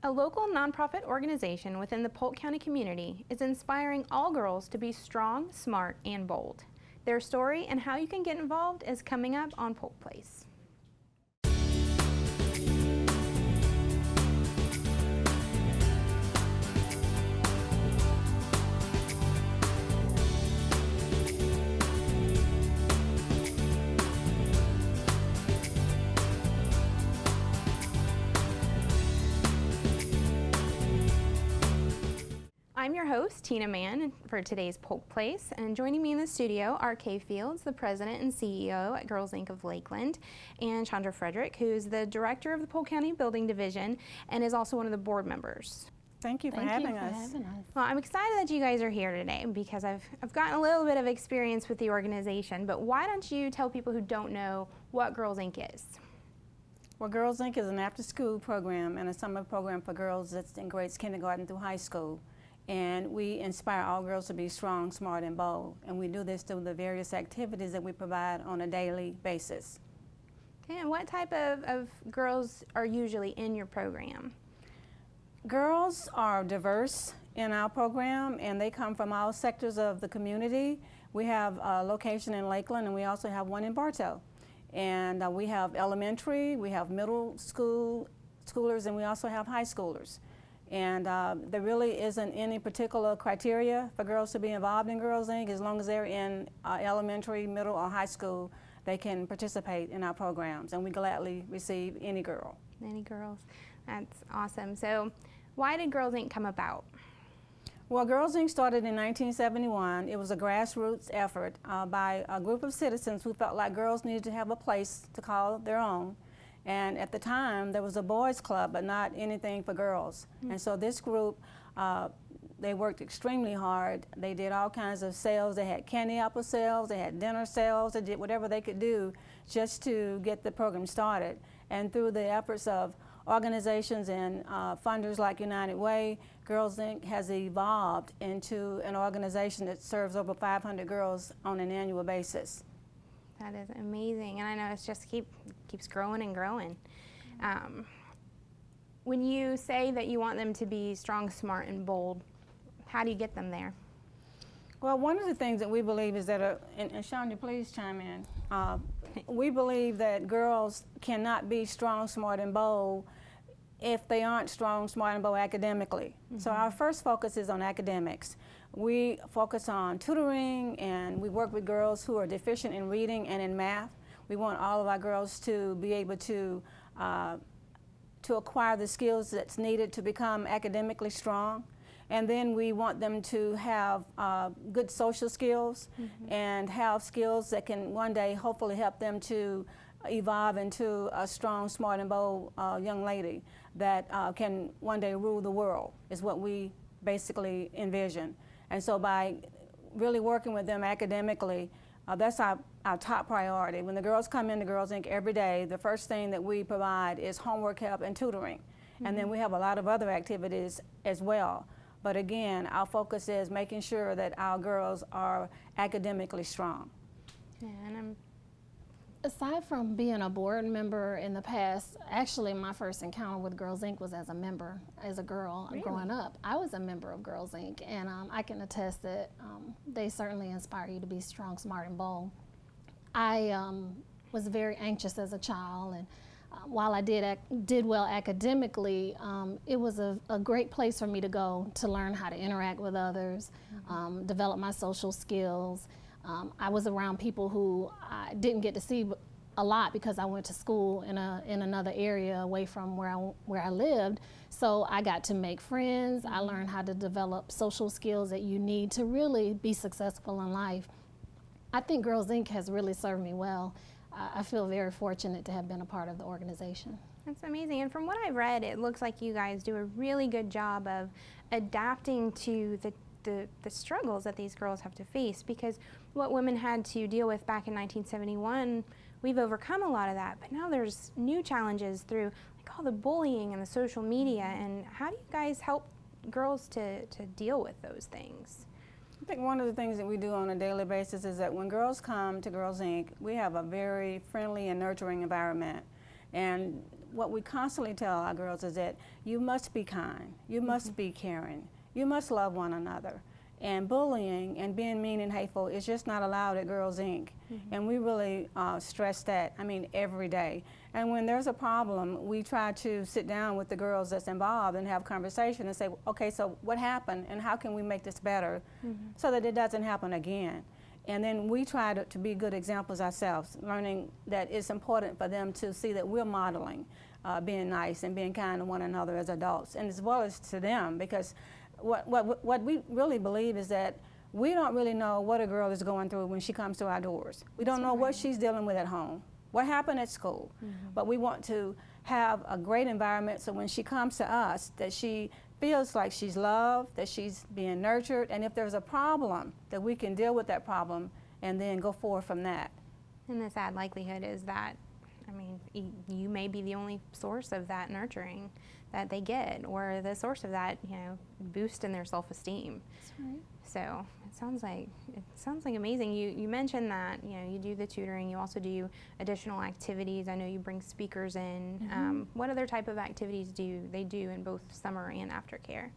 A local nonprofit organization within the Polk County community is inspiring all girls to be strong, smart, and bold. Their story and how you can get involved is coming up on Polk Place. I'm your host, Tina Mann, for today's Polk Place, and joining me in the studio are Kay Fields, the president and CEO at Girls Inc. of Lakeland, and Chandra Frederick, who's the director of the Polk County Building Division and is also one of the board members. Thank you for having us. Well, I'm excited that you guys are here today because I've gotten a little bit of experience with the organization, but why don't you tell people who don't know what Girls Inc. is? Well, Girls Inc. is an after-school program and a summer program for girls that's in grades kindergarten through high school. And we inspire all girls to be strong, smart, and bold. And we do this through the various activities that we provide on a daily basis. Okay, and what type of girls are usually in your program? Girls are diverse in our program, and they come from all sectors of the community. We have a location in Lakeland, and we also have one in Bartow. And we have elementary, we have middle schoolers, and we also have high schoolers. And there really isn't any particular criteria for girls to be involved in Girls Inc. As long as they're in elementary, middle, or high school, they can participate in our programs, and we gladly receive any girl. Any girls. That's awesome. So why did Girls Inc. come about? Well, Girls Inc. started in 1971. It was a grassroots effort by a group of citizens who felt like girls needed to have a place to call their own. And at the time, there was a boys' club, but not anything for girls. And so this group, they worked extremely hard. They did all kinds of sales. They had candy apple sales, they had dinner sales, they did whatever they could do just to get the program started. And through the efforts of organizations and funders like United Way, Girls Inc. has evolved into an organization that serves over 500 girls on an annual basis. That is amazing, and I know it's just keeps growing and growing. When you say that you want them to be strong, smart, and bold, how do you get them there? Well, one of the things that we believe is that, and Shania, please chime in. We believe that girls cannot be strong, smart, and bold if they aren't strong, smart, and bold academically. So our first focus is on academics. We focus on tutoring, and we work with girls who are deficient in reading and in math. We want all of our girls to be able to acquire the skills that's needed to become academically strong. And then we want them to have good social skills and have skills that can one day hopefully help them to evolve into a strong, smart, and bold young lady that can one day rule the world, is what we basically envision. And so by really working with them academically, that's our top priority. When the girls come into Girls Inc. every day, the first thing that we provide is homework help and tutoring. And then we have a lot of other activities as well. But again, our focus is making sure that our girls are academically strong. Yeah, and aside from being a board member in the past, actually my first encounter with Girls Inc. was as a member, as a girl. Really? Growing up. I was a member of Girls Inc. and I can attest that they certainly inspire you to be strong, smart, and bold. I was very anxious as a child, and while I did well academically, it was a great place for me to go to learn how to interact with others, develop my social skills. I was around people who I didn't get to see a lot because I went to school in another area away from where I lived. So I got to make friends. I learned how to develop social skills that you need to really be successful in life. I think Girls Inc. has really served me well. I feel very fortunate to have been a part of the organization. that's amazing. And from what I've read, it looks like you guys do a really good job of adapting to the struggles that these girls have to face, because what women had to deal with back in 1971, we've overcome a lot of that, but now there's new challenges through like all the bullying and the social media. And how do you guys help girls to deal with those things? I think one of the things that we do on a daily basis is that when girls come to Girls Inc., we have a very friendly and nurturing environment. And what we constantly tell our girls is that you must be kind, you must be caring, you must love one another. And bullying and being mean and hateful is just not allowed at Girls Inc. And we really stress that, I mean, every day. And when there's a problem, we try to sit down with the girls that's involved and have conversation and say, okay, so what happened and how can we make this better so that it doesn't happen again? And then we try to be good examples ourselves, learning that it's important for them to see that we're modeling being nice and being kind to one another as adults, and as well as to them, because what we really believe is that we don't really know what a girl is going through when she comes to our doors. We don't know what she's dealing with at home, what happened at school, but we want to have a great environment so when she comes to us that she feels like she's loved, that she's being nurtured, and if there's a problem, that we can deal with that problem and then go forward from that. And the sad likelihood is that, I mean, you may be the only source of that nurturing that they get, or the source of that, you know, boost in their self-esteem. That's right. So it sounds like amazing. You mentioned that, you know, you do the tutoring, you also do additional activities. I know you bring speakers in. What other type of activities do they do in both summer and aftercare?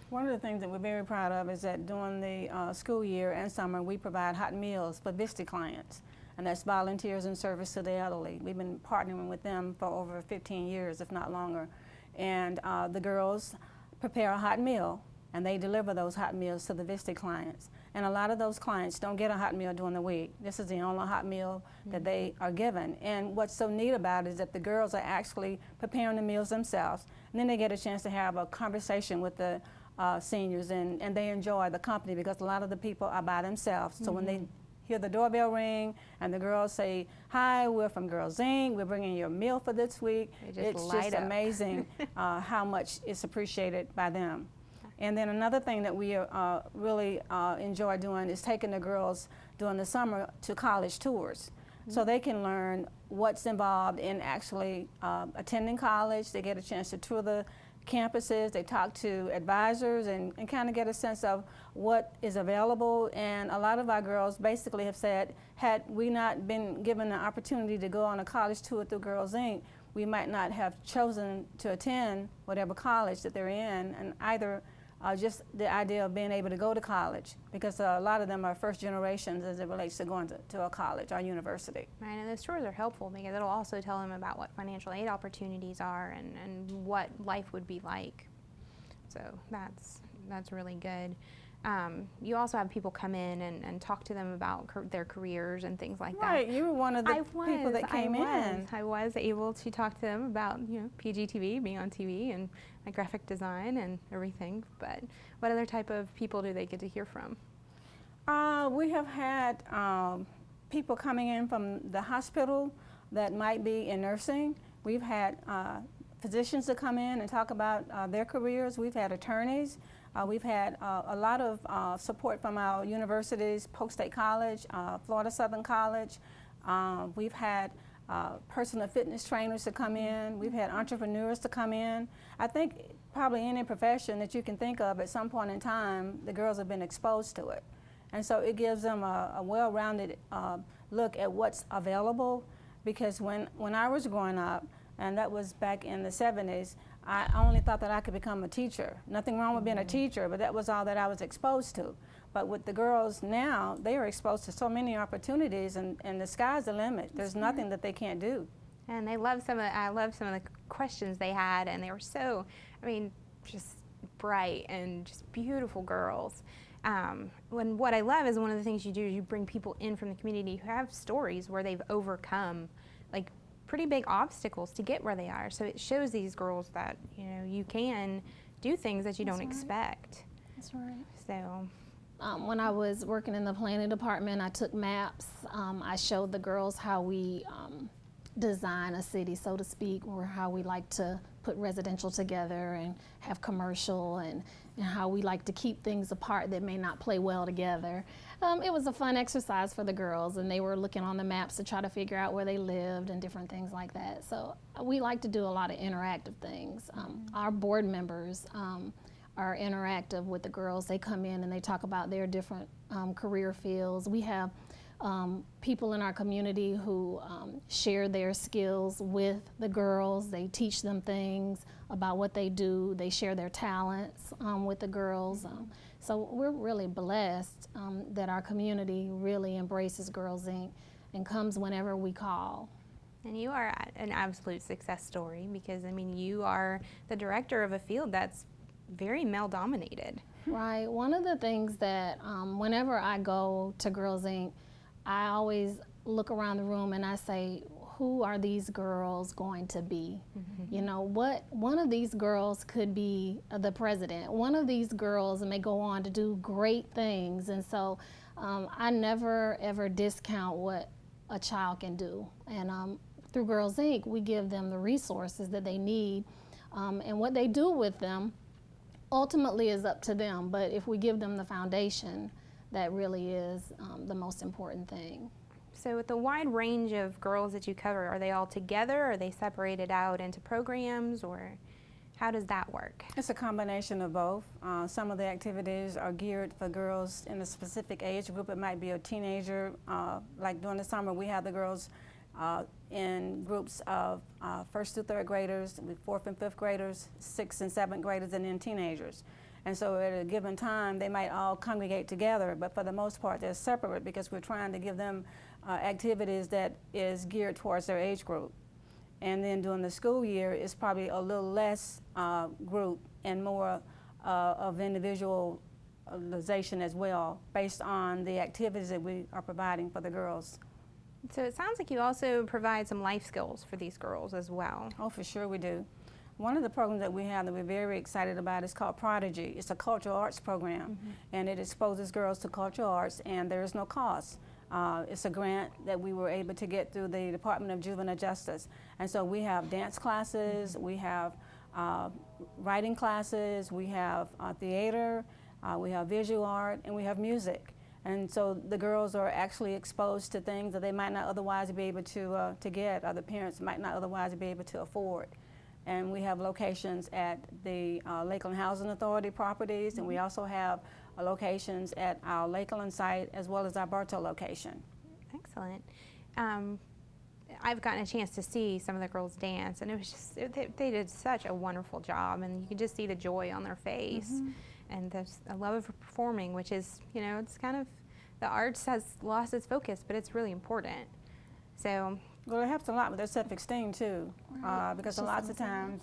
One of the things that we're very proud of is that during the school year and summer, we provide hot meals for VISTA clients, and that's volunteers in service to the elderly. We've been partnering with them for over 15 years, if not longer. And the girls prepare a hot meal, and they deliver those hot meals to the VISTA clients. And a lot of those clients don't get a hot meal during the week. This is the only hot meal that they are given. And what's so neat about it is that the girls are actually preparing the meals themselves, and then they get a chance to have a conversation with the seniors, and they enjoy the company because a lot of the people are by themselves. So when they hear the doorbell ring and the girls say, "Hi, we're from Girls Inc. We're bringing you a meal for this week," it's just amazing how much it's appreciated by them. And then another thing that we really enjoy doing is taking the girls during the summer to college tours. So they can learn what's involved in actually attending college. They get a chance to tour the campuses, they talk to advisors and kind of get a sense of what is available. And a lot of our girls basically have said, had we not been given the opportunity to go on a college tour through Girls Inc., we might not have chosen to attend whatever college that they're in, and either just the idea of being able to go to college, because a lot of them are first generations as it relates to going to a college or university. Right, and those tours are helpful because it'll also tell them about what financial aid opportunities are and what life would be like. So that's really good. You also have people come in and talk to them about their careers and things like that. Right, you were one of the people that came in. I was able to talk to them about, you know, PGTV, being on TV, and my graphic design and everything. But what other type of people do they get to hear from? We have had people coming in from the hospital that might be in nursing. We've had physicians that come in and talk about their careers. We've had attorneys. We've had a lot of support from our universities, Polk State College, Florida Southern College. We've had personal fitness trainers to come in. We've had entrepreneurs to come in. I think probably any profession that you can think of at some point in time, the girls have been exposed to it. And so it gives them a well-rounded look at what's available, because when I was growing up, and that was back in the 70s, I only thought that I could become a teacher. Nothing wrong with being a teacher, but that was all that I was exposed to. But with the girls now, they are exposed to so many opportunities, and the sky's the limit. There's nothing that they can't do. And I love some of the questions they had, and they were so, I mean, just bright and just beautiful girls. What I love is one of the things you do is you bring people in from the community who have stories where they've overcome, like, pretty big obstacles to get where they are. So it shows these girls that, you know, you can do things that you don't expect. That's right. So when I was working in the planning department, I took maps. I showed the girls how we design a city, so to speak, or how we like to put residential together and have commercial, and how we like to keep things apart that may not play well together. It was a fun exercise for the girls, and they were looking on the maps to try to figure out where they lived and different things like that. So we like to do a lot of interactive things. Our board members are interactive with the girls. They come in and they talk about their different career fields. We have people in our community who share their skills with the girls. They teach them things about what they do. They share their talents with the girls. So we're really blessed that our community really embraces Girls Inc. and comes whenever we call. And you are an absolute success story because, I mean, you are the director of a field that's very male-dominated. Right. One of the things that whenever I go to Girls Inc., I always look around the room and I say, who are these girls going to be? You know, one of these girls could be the president. One of these girls may go on to do great things. And so I never, ever discount what a child can do. And through Girls Inc., we give them the resources that they need. And what they do with them ultimately is up to them. But if we give them the foundation, that really is the most important thing. So with the wide range of girls that you cover, are they all together? Are they separated out into programs, or how does that work? It's a combination of both. Some of the activities are geared for girls in a specific age group. It might be a teenager. Like during the summer, we have the girls in groups of 1st through 3rd graders, 4th and 5th graders, 6th and 7th graders, and then teenagers. And so at a given time, they might all congregate together, but for the most part, they're separate because we're trying to give them activities that is geared towards their age group. And then during the school year, it's probably a little less group and more of individualization as well, based on the activities that we are providing for the girls. So it sounds like you also provide some life skills for these girls as well. Oh, for sure we do. One of the programs that we have that we're very excited about is called Prodigy. It's a cultural arts program, and it exposes girls to cultural arts, and there is no cost. It's a grant that we were able to get through the Department of Juvenile Justice. And so we have dance classes, we have writing classes, we have theater, we have visual art, and we have music. And so the girls are actually exposed to things that they might not otherwise be able to get, or the parents might not otherwise be able to afford. And we have locations at the Lakeland Housing Authority properties, and we also have locations at our Lakeland site as well as our Bartow location. Excellent. I've gotten a chance to see some of the girls dance, and it was just, they did such a wonderful job, and you could just see the joy on their face, and there's a love of performing, which is, you know, it's kind of, the arts has lost its focus, but it's really important. So. Well, it helps a lot with their self-esteem too, because a lot of times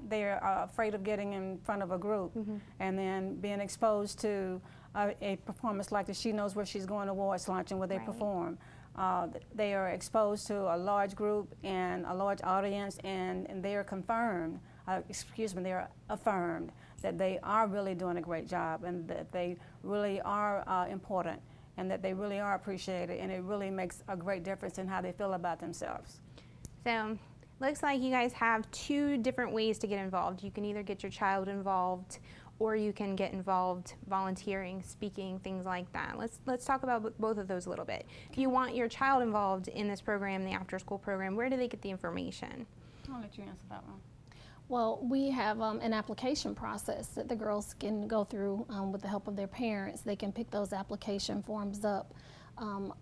they're afraid of getting in front of a group, and then being exposed to a performance like this. She knows where she's going to awards luncheon where they perform. They are exposed to a large group and a large audience, and they are confirmed, they are affirmed that they are really doing a great job, and that they really are important, and that they really are appreciated, and it really makes a great difference in how they feel about themselves. So, looks like you guys have 2 different ways to get involved. You can either get your child involved, or you can get involved volunteering, speaking, things like that. Let's talk about both of those a little bit. If you want your child involved in this program, the after-school program, where do they get the information? I'll let you answer that one. Well, we have an application process that the girls can go through with the help of their parents. They can pick those application forms up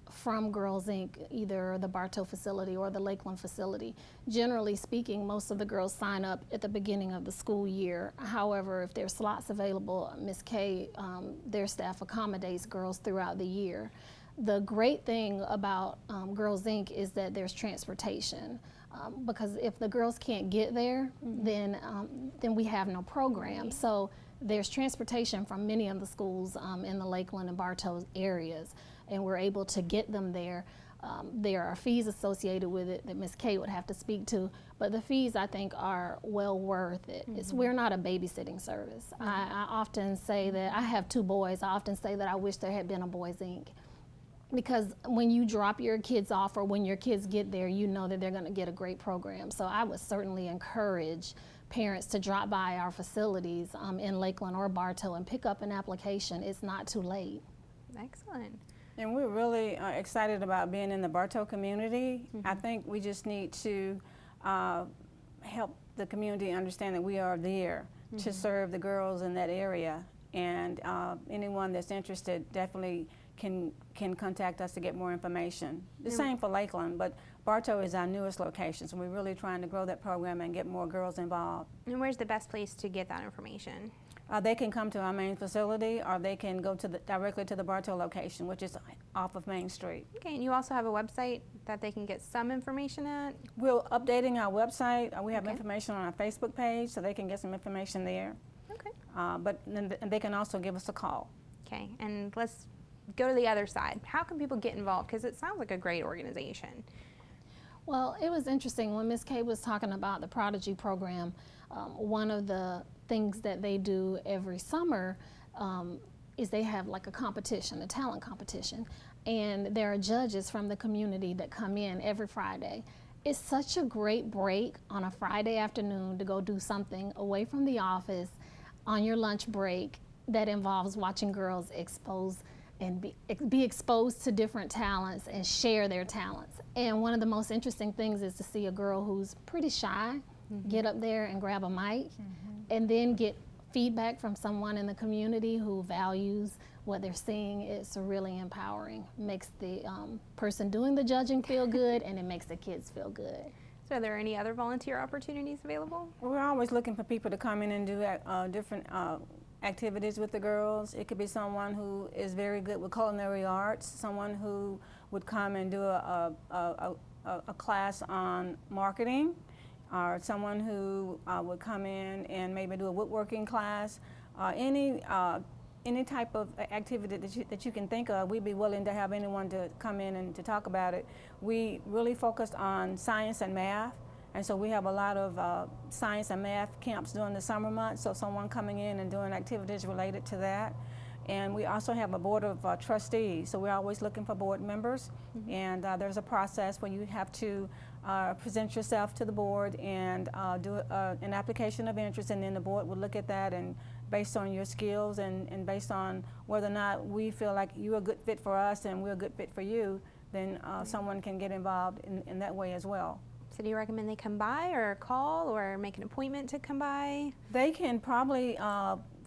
from Girls Inc., either the Bartow facility or the Lakeland facility. Generally speaking, most of the girls sign up at the beginning of the school year. However, if there's slots available, Ms. K, their staff accommodates girls throughout the year. The great thing about Girls Inc. is that there's transportation. Because if the girls can't get there, then we have no program. So there's transportation from many of the schools in the Lakeland and Bartow areas, and we're able to get them there. There are fees associated with it that Ms. K would have to speak to, but the fees, I think, are well worth it. We're not a babysitting service. I often say that I have 2 boys. I often say that I wish there had been a Boys Inc. Because when you drop your kids off, or when your kids get there, you know that they're going to get a great program. So I would certainly encourage parents to drop by our facilities in Lakeland or Bartow and pick up an application. It's not too late. Excellent. And we're really excited about being in the Bartow community. I think we just need to help the community understand that we are there to serve the girls in that area. And anyone that's interested definitely can contact us to get more information. The same for Lakeland, but Bartow is our newest location, so we're really trying to grow that program and get more girls involved. And where's the best place to get that information? They can come to our main facility, or they can go to directly to the Bartow location, which is off of Main Street. Okay, and you also have a website that they can get some information at? We're updating our website. We have information on our Facebook page, so they can get some information there. Okay. But then they can also give us a call. Okay, and let's go to the other side. How can people get involved? Because it sounds like a great organization. Well, it was interesting when Ms. Kay was talking about the Prodigy program. One of the things that they do every summer is they have like a competition, a talent competition, and there are judges from the community that come in every Friday. It's such a great break on a Friday afternoon to go do something away from the office on your lunch break that involves watching girls expose and be exposed to different talents and share their talents. And one of the most interesting things is to see a girl who's pretty shy get up there and grab a mic and then get feedback from someone in the community who values what they're seeing. It's really empowering. Makes the person doing the judging feel good, and it makes the kids feel good. So are there any other volunteer opportunities available? We're always looking for people to come in and do different activities with the girls. It could be someone who is very good with culinary arts, someone who would come and do a class on marketing, or someone who would come in and maybe do a woodworking class. Any type of activity that you can think of, we'd be willing to have anyone to come in and to talk about it. We really focused on science and math, and so we have a lot of science and math camps during the summer months, so someone coming in and doing activities related to that. And we also have a board of trustees, so we're always looking for board members. And there's a process where you have to present yourself to the board and do an application of interest, and then the board will look at that, and based on your skills and based on whether or not we feel like you're a good fit for us and we're a good fit for you, then someone can get involved in that way as well. So do you recommend they come by or call or make an appointment to come by? They can probably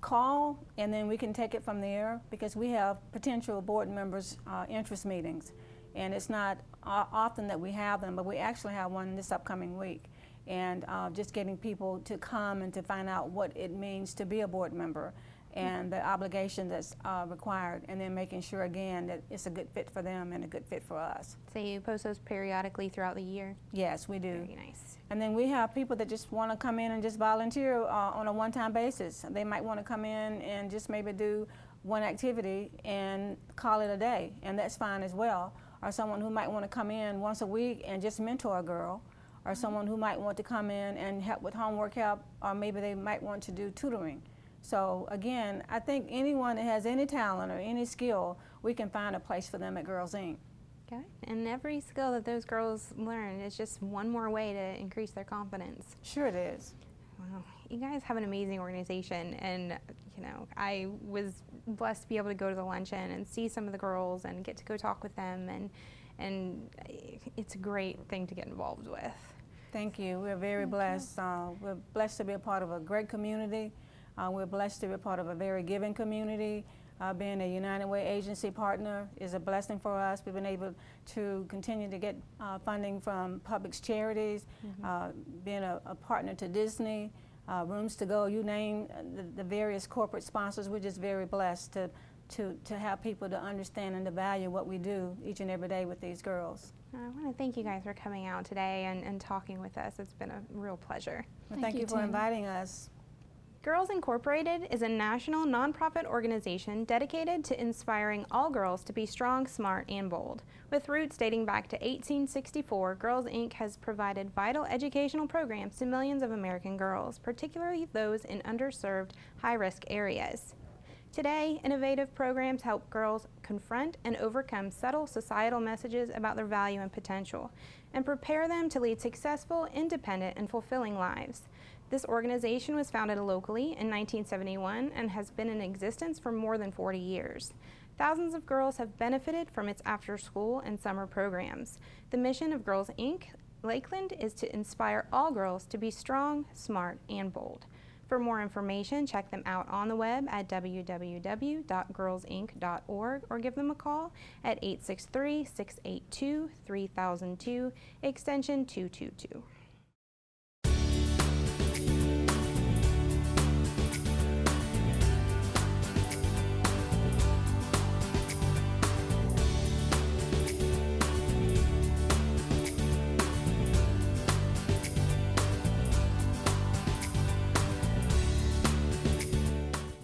call, and then we can take it from there, because we have potential board members' interest meetings. And it's not often that we have them, but we actually have one this upcoming week. And just getting people to come and to find out what it means to be a board member and the obligation that's required, and then making sure again that it's a good fit for them and a good fit for us. So you post those periodically throughout the year? Yes, we do. Very nice. And then we have people that just want to come in and just volunteer on a one-time basis. They might want to come in and just maybe do one activity and call it a day, and that's fine as well. Or someone who might want to come in once a week and just mentor a girl, or someone who might want to come in and help with homework help, or maybe they might want to do tutoring. So again, I think anyone that has any talent or any skill, we can find a place for them at Girls Inc. Okay. And every skill that those girls learn is just one more way to increase their confidence. Sure it is. Wow. You guys have an amazing organization, and you know, I was blessed to be able to go to the luncheon and see some of the girls and get to go talk with them, and it's a great thing to get involved with. Thank you. We're very blessed. We're blessed to be a part of a great community. We're blessed to be a part of a very giving community. Being a United Way agency partner is a blessing for us. We've been able to continue to get funding from public charities, being a partner to Disney, Rooms to Go, you name the various corporate sponsors. We're just very blessed to have people to understand and to value what we do each and every day with these girls. I want to thank you guys for coming out today and talking with us. It's been a real pleasure. Well, thank you for inviting us. Girls Incorporated is a national nonprofit organization dedicated to inspiring all girls to be strong, smart, and bold. With roots dating back to 1864, Girls Inc. has provided vital educational programs to millions of American girls, particularly those in underserved, high-risk areas. Today, innovative programs help girls confront and overcome subtle societal messages about their value and potential, and prepare them to lead successful, independent, and fulfilling lives. This organization was founded locally in 1971 and has been in existence for more than 40 years. Thousands of girls have benefited from its after-school and summer programs. The mission of Girls Inc. Lakeland is to inspire all girls to be strong, smart, and bold. For more information, check them out on the web at www.girlsinc.org or give them a call at 863-682-3002, extension 222.